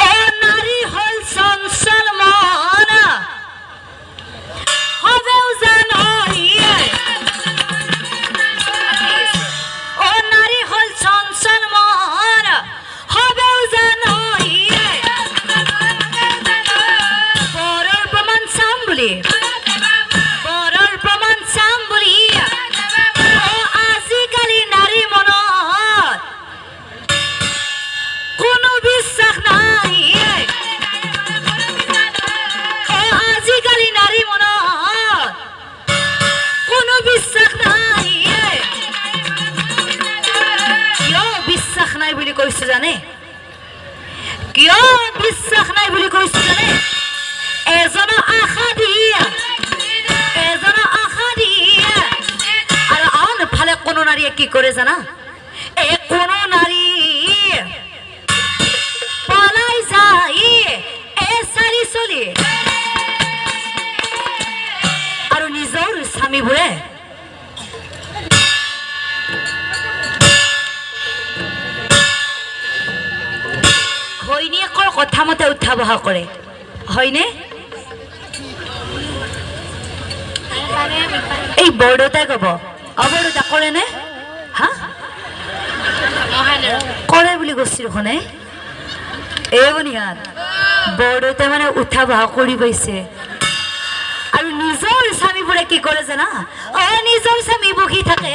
ও নারী হল চঞ্চল মন হবেও জানো ও নারী হল চঞ্চল মন হবেও জানো বড়র প্রমাণ চাম বুলি বড়র প্রমাণ চাম বুলি ও আজিকালি নারী মনত কোনো বিশ্বাস নাই ও আজিকালি নারী মনত কোনো বিশ্বাস নাই কিয় বিশ্বাস নাই বুলি কৈছো জানে কিয় বিশ্বাস নাই বুলি কৈছো জানে এজন আশা দিয়া আৰু আনফালে কোনো নাৰীয়ে কি কৰে জানা কোনো নাৰী পলাই যায় চাৰি চলি আৰু নিজৰ স্বামীবোৰে ঘৈণীয়েকৰ কথা মতে উঠা বহা কৰে হয়নে এই বৰদেউতাই কব অবৰদেউতা কৰে নে হা কৰে বুলি কৈছে দেখোন এই বনিয়াত বৰদেউতাই মানে উঠা বহা কৰি পাইছে আৰু নিজৰ স্বামীবোৰে কি কৰে জানা নিজৰ স্বামী বহি থাকে